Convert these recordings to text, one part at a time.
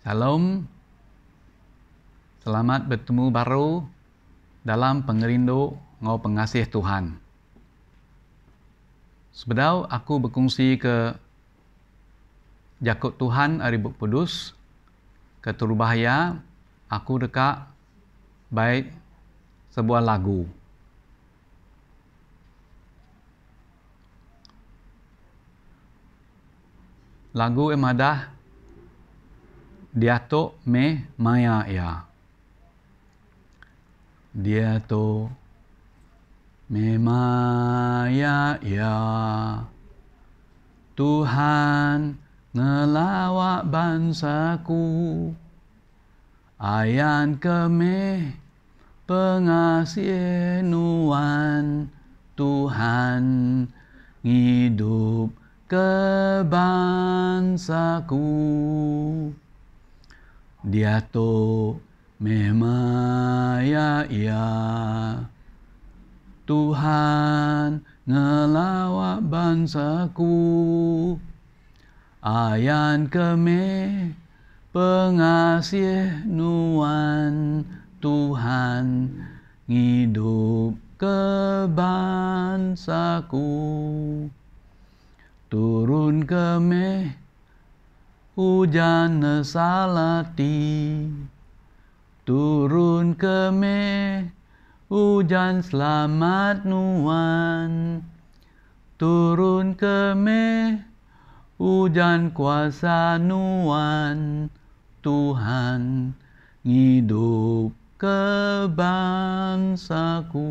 Shalom, selamat bertemu baru dalam pengerindu ngau pengasih Tuhan. Sebelum aku berkongsi ke jakut Tuhan hari Buk Kudus, ke Turu Bahaya, aku dekat baik sebuah lagu. Lagu emadah Dia to me maya ya. Dia to me maya ya. Tuhan ngelawak bangsaku. Ayan keme pengasih nuan. Tuhan ngidup ke bangsaku. Dia to memaya ya. Tuhan ngelawak bangsaku. Ayan keme pengasih nuan. Tuhan ngidup ke bangsaku. Turun keme hujan salati, turun keme hujan selamat nuan, turun keme hujan kuasa nuan. Tuhan ngidup ke bangsaku.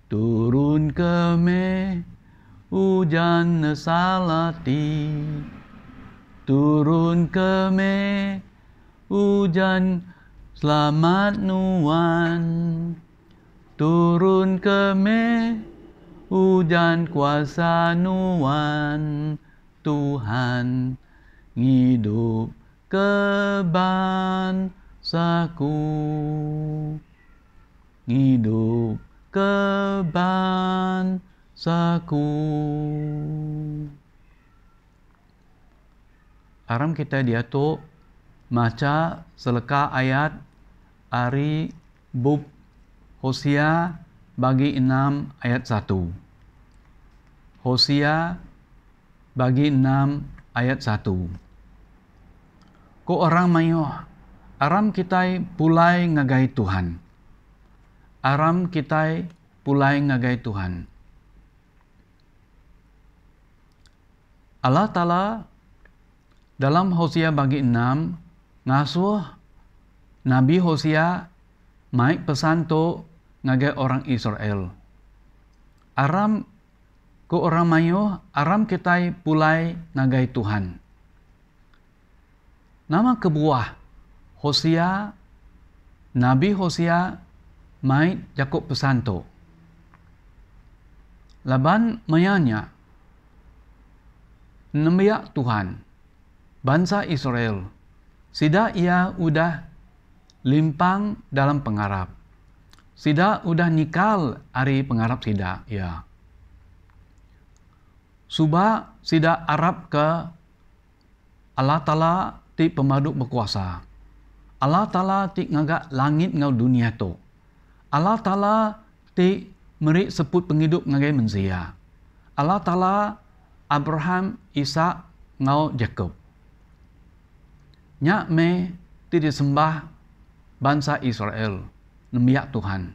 Turun keme hujan salati, turun keme hujan selamat nuan, turun keme hujan kuasa nuan. Tuhan ngidup ke bangsaku, ngidup ke bangsaku. Aram kita dia tu maca seleka ayat ari bub Hosea bagi 6 ayat 1. Hosea bagi 6 ayat 1. Ko orang mayo, aram kita pulai ngagai Tuhan. Aram kita pulai ngagai Tuhan. Allah Ta'ala dalam Hosea bagi 6 ngasuh Nabi Hosea maik pesan to ngagai orang Israel. Aram ko orang mayo, aram kita pulai ngagai Tuhan. Nama kebuah Hosea, Nabi Hosea maik Yakub pesan to. Laban mayanya nembiak Tuhan bangsa Israel, sida ia udah limpang dalam pengarap. Sida udah nikal ari pengarap sida, ya. Suba sida Arab ke Allah Ta'ala ti pemaduk berkuasa. Allah Ta'ala ti ngagak langit ngau dunia to. Allah Ta'ala ti merik seput penghidup ngagai manusia. Allah Ta'ala Abraham, Ishak ngau Jacob. Nyak me ti disembah bangsa Israel nembiak Tuhan.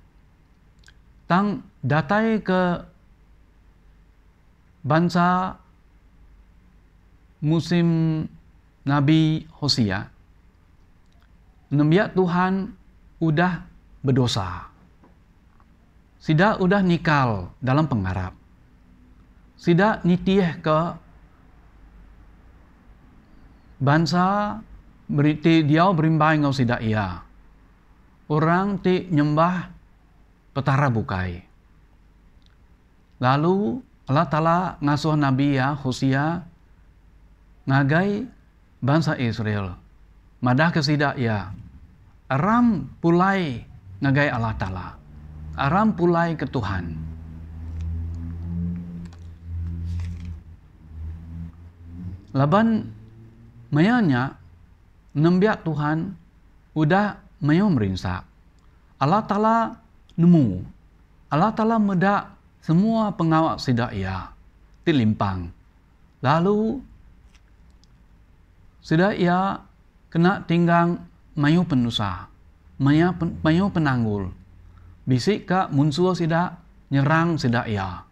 Tang datai ke bangsa musim Nabi Hosea, nembiak Tuhan udah berdosa. Sida udah nikal dalam pengarap. Sida nitieh ke bangsa beriti dia berimbai ngau sida ia. Orang ti nyembah petara bukai. Lalu Allah Ta'ala ngasuh Nabi ya Hosea ngagai bangsa Israel. Madah ke sida ia. Aram pulai ngagai Allah Ta'ala. Aram pulai ke Tuhan. Laban mayanya nembiak Tuhan udah mayo merinsak. Allah Ta'ala nemu. Allah Ta'ala medak semua pengawak sidak ia. Tilimpang. Lalu sidak ia kena tinggang mayo penusa. Mayo penanggul. Bisik ka muncul sidak nyerang sidak ia.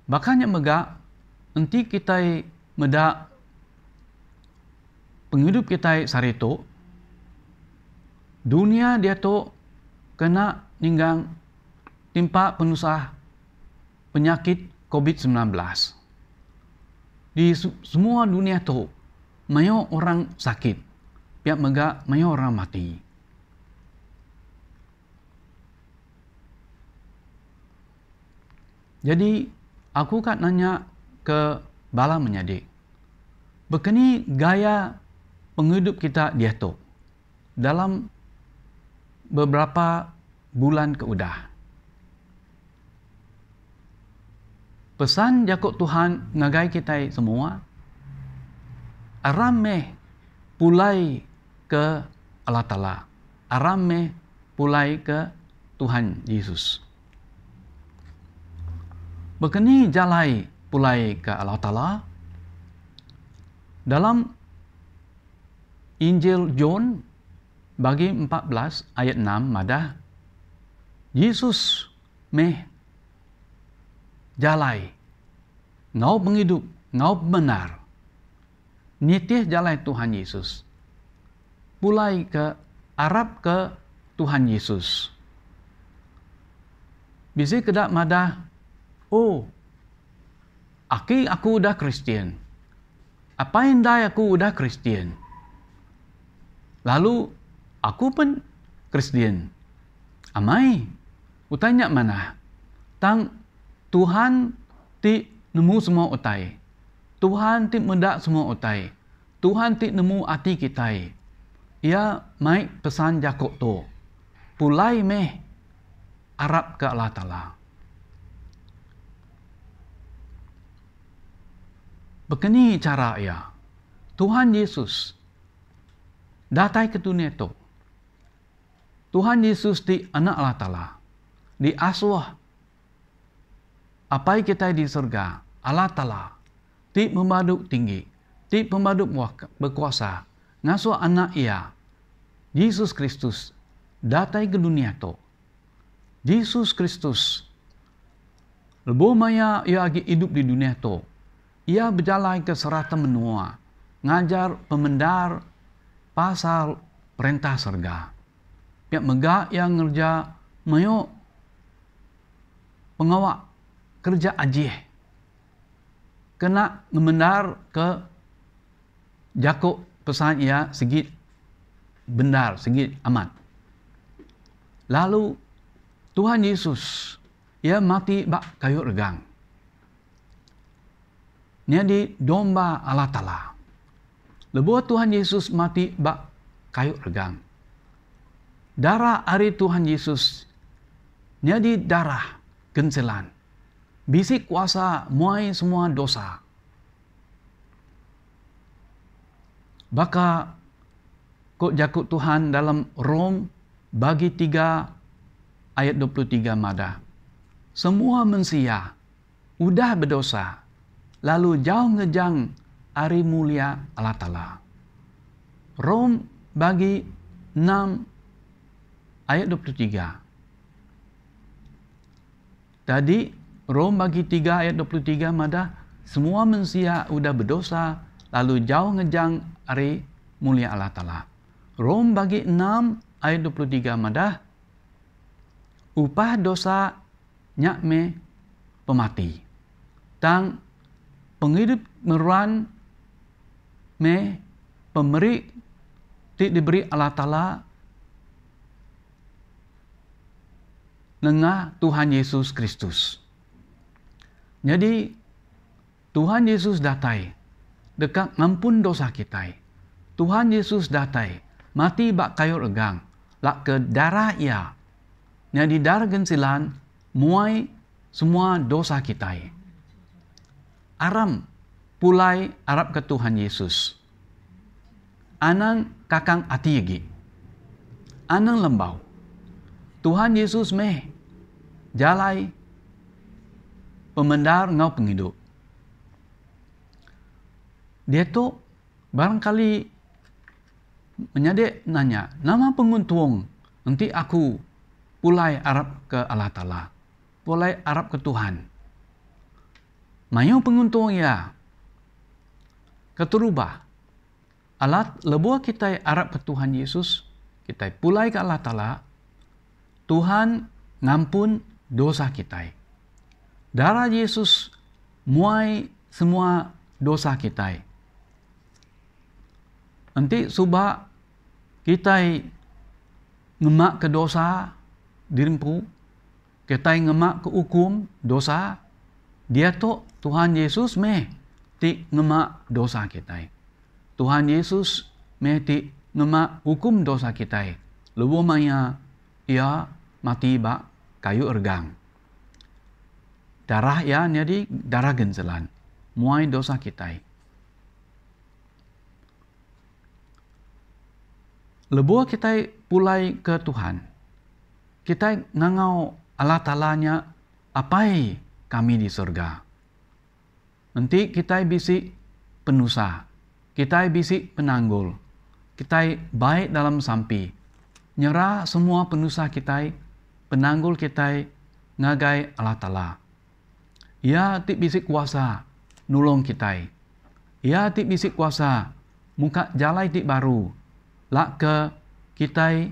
Bakanya megak nanti kita medak penghidup kita sarito, dunia dia tu kena ninggang timpa penusah penyakit COVID-19. Di semua dunia tu, mayo orang sakit, pihak megak mayo orang mati. Jadi, aku kan nanya ke bala menyadik, begini gaya penghidup kita dia tu dalam beberapa bulan keudah. Pesan jakuk Tuhan ngagai kita semua, arameh pulai ke Allah Ta'ala, arameh pulai ke Tuhan Yesus. Begini jalai pulai ke Allah Ta'ala dalam Injil John bagi 14 ayat 6 madah Yesus meh jalai ngau penghidup ngau benar nitih jalai Tuhan Yesus pulai ke Arab ke Tuhan Yesus bisi kedak madah aku udah Kristen apa indai aku udah Kristen lalu aku pun Kristen. Amai, utanya mana? Tang Tuhan ti nemu semua utai. Tuhan ti mendak semua utai. Tuhan ti nemu hati kita. Ia mai pesan jakok tu. Pulai meh Arab ke Allah Ta'ala. Begini cara ia. Tuhan Yesus datai ke dunia itu. Tuhan Yesus di anak Allah Ta'ala. Di asuh. Apa kita di surga. Allah Ta'ala. Di memaduk tinggi. Di pemaduk berkuasa. Ngasuh anak ia. Yesus Kristus. Datai ke dunia itu. Yesus Kristus. Lebih maya ia lagi hidup di dunia itu. Ia berjalan ke serata menua. Ngajar pemendar pasal perintah surga. Pihak megak yang ngerja mayo pengawak kerja ajih. Kena ngemendar ke jakuk pesan ia segi benar, segi amat. Lalu Tuhan Yesus ia mati bak kayu regang. Nia di domba Allah Ta'ala. Lebuat Tuhan Yesus mati bak kayu regang. Darah hari Tuhan Yesus nyadi darah gencelan. Bisik kuasa muai semua dosa. Baka kok jakut Tuhan dalam Rom bagi 3 ayat 23 madah. Semua manusia udah berdosa. Lalu jauh ngejang hari mulia Allah Ta'ala. Rom bagi 6 ayat 23. Tadi Rom bagi 3 ayat 23 madah semua manusia udah berdosa lalu jauh ngejang hari mulia Allah Ta'ala. Rom bagi 6 ayat 23 madah upah dosa nyakme pemati. Tang penghidup meruan me pemberi diberi Allah Ta'ala nengah Tuhan Yesus Kristus. Jadi Tuhan Yesus datai dekat ngampun dosa kita. Tuhan Yesus datai mati bak kayu regang lak ke darah ia. Jadi darah gensilan muai semua dosa kita. Aram pulai Arab ke Tuhan Yesus. anang kakang ati yegi. Anang lembau. Tuhan Yesus meh jalai pemendar ngau penghidup. Dia tu barangkali menyadek nanya, nama penguntung nanti aku pulai Arab ke Allah Ta'ala. Pulai Arab ke Tuhan. Mayo penguntung ya. Keterubah. Alat lebuah kita Arab ke Tuhan Yesus. Kita pulai ke Allah Ta'ala. Tuhan ngampun dosa kita. Darah Yesus muai semua dosa kita. Nanti subah kita ngemak ke dosa dirimpu, kita ngemak ke hukum dosa, dia tu Tuhan Yesus meh ti ngemak dosa kita. Tuhan Yesus meh ti ngemak hukum dosa kita. Lebu maya ia mati bak kayu ergang. Darah ya jadi darah gencelan. Muai dosa kita. Lebuah kita pulai ke Tuhan. Kita ngangau Allah Ta'alanya apai kami di surga. Nanti kita bisi penusa. Kita bisi penanggul. Kita baik dalam sampi. Nyerah semua penusa kita, penanggul kita ngagai Allah Ta'ala. Ia ti bisi kuasa nulung kita. Ia ti bisi kuasa muka jalai ti baru. Lak ke kita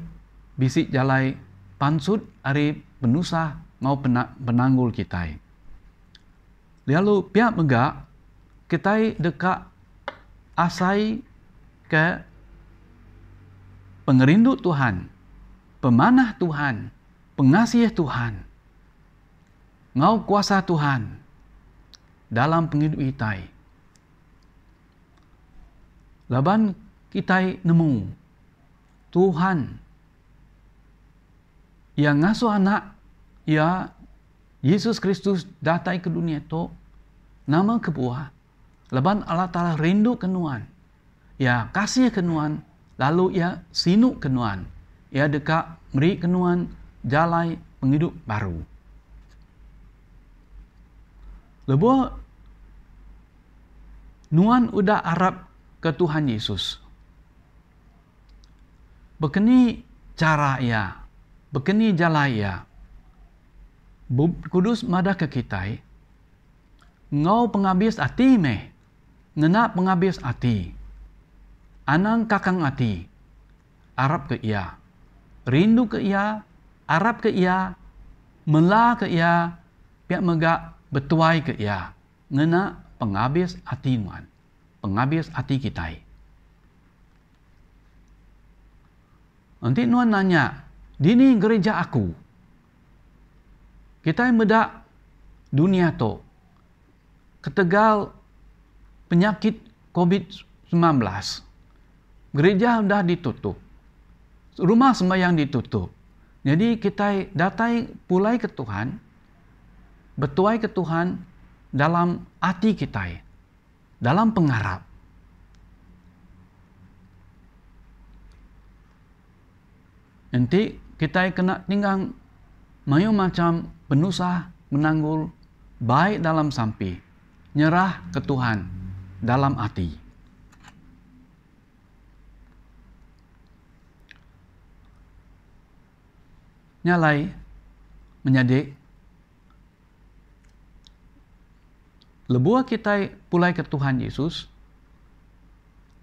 bisik jalai pansut ari penusa ngau penanggul kita. Lalu pihak megak kita dekat asai ke pengerindu Tuhan, pemanah Tuhan, pengasih Tuhan, ngau kuasa Tuhan dalam penghidup kita. Laban kita nemu Tuhan yang ngasuh anak ya Yesus Kristus datang ke dunia itu nama kebuah. Laban Allah Ta'ala rindu kenuan. Ya kasih kenuan. Lalu ya sinu kenuan. Ya dekat meri kenuan jalai penghidup baru. Lebuh nuan udah Arab ke Tuhan Yesus. Bekeni cara ia, bekeni jalai ia. Kudus madah ke kita, ngau penghabis hati meh, ngena penghabis hati. Anang kakang hati, Arab ke ia, rindu ke ia, Arab ke ia, melah ke ia, pihak megak betuai ke ia, ngena penghabis hati nuan, penghabis hati kita. Nanti nuan nanya, dini gereja aku. Kita medak dunia to. Ketegal penyakit COVID-19. Gereja sudah ditutup. Rumah sembahyang ditutup. Jadi kita datai pulai ke Tuhan. Betuai ke Tuhan dalam hati kita. Dalam pengharap. Nanti kita kena tinggal mayu macam penusa menanggul baik dalam sampi, nyerah ke Tuhan dalam hati. Nyalai menjadi lebuah kita pulai ke Tuhan Yesus,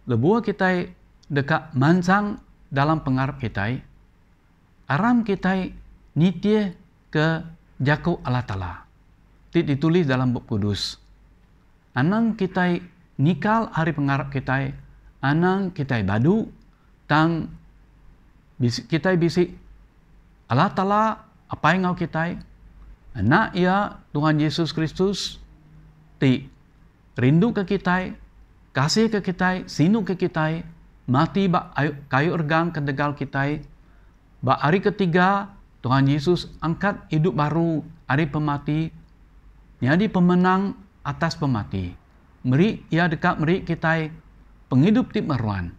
lebuah kita dekat mancang dalam pengharap kita, aram kita nitie ke jaku Allah Ta'ala. Ditulis dalam buku kudus. Anang kita nikal hari pengharap kita, anang kita badu, tang kita bisik Allah Ta'ala apa yang ngau kita, anak ya Tuhan Yesus Kristus, ti rindu ke kita, kasih ke kita, sinu ke kita, mati bak kayu ergang kedegal kita. Bak hari ketiga, Tuhan Yesus angkat hidup baru, hari pemati, jadi pemenang atas pemati. Meri, ia dekat meri kita, penghidup tip meruan.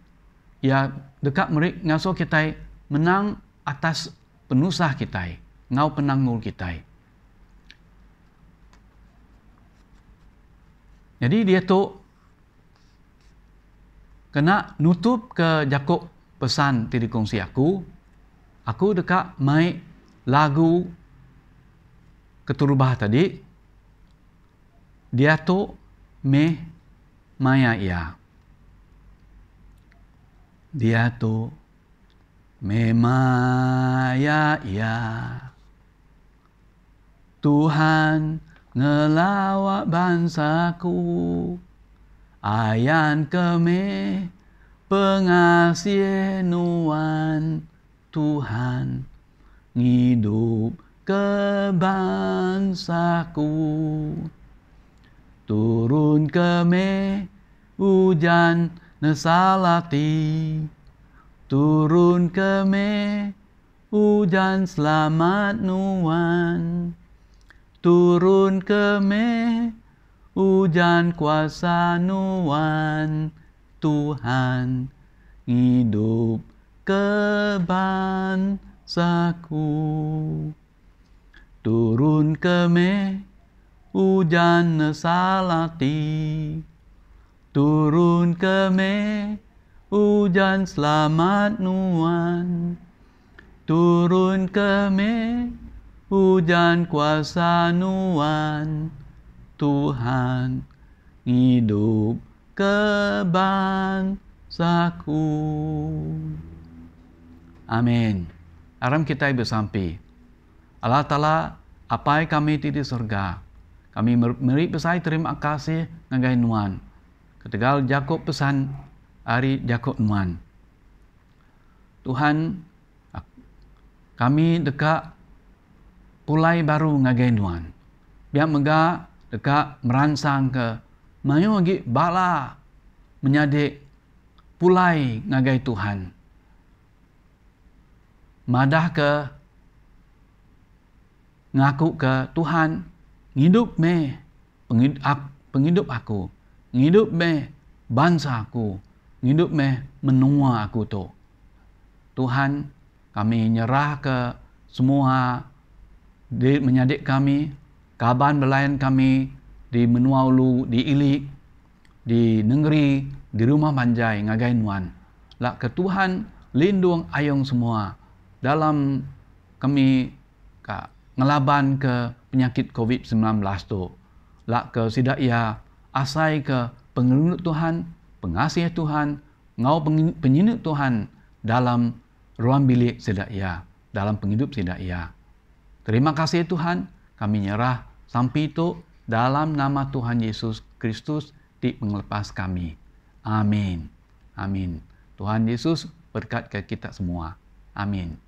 ia dekat merik ngaso kita menang atas penusah kita, ngau penanggung kita. Jadi dia tu kena nutup ke Jakob pesan tiri kongsi aku dekat mai lagu keturubah tadi, dia tu maya ia. Dia tu maya ia. Tuhan ngelawak bangsaku, ayan keme pengasih nuan Tuhan ngidup ke bangsaku. Turun keme hujan nesalati, turun keme hujan selamat nuan, turun keme hujan kuasa nuan Tuhan hidup ke bangsaku. Turun keme hujan nesalati, turun keme hujan selamat nuan, turun keme hujan kuasa nuan Tuhan hidup ke bangsaku. Amin. Aram kita bersampai. Allah Ta'ala apai kami di surga. Kami meri pesai terima kasih ngagai nuan. Ketegal Jakob pesan hari Jakob nuan. Tuhan, kami dekat pulai baru ngagai nuan. Biar mega dekat merangsang ke mayu lagi bala menyadik pulai ngagai Tuhan. Madah ke ngaku ke Tuhan, ngidup me penghidup aku, ngidup me bangsa aku, ngidup me menua aku tu. Tuhan, kami nyerah ke semua menyadik kami, kaban belayan kami di menua ulu, di ilik, di negeri, di rumah manjai ngagai nuan. Lak ke Tuhan lindung ayong semua dalam kami ngelaban ke penyakit COVID-19 tu. Lak ke sidak ia asai ke pengelut Tuhan, pengasih Tuhan, ngau penyinut Tuhan dalam ruang bilik sidak ia, dalam penghidup sidak ia. Terima kasih Tuhan, kami nyerah sampai itu dalam nama Tuhan Yesus Kristus di menglepas kami. Amin. Amin. Tuhan Yesus berkat ke kita semua. Amin.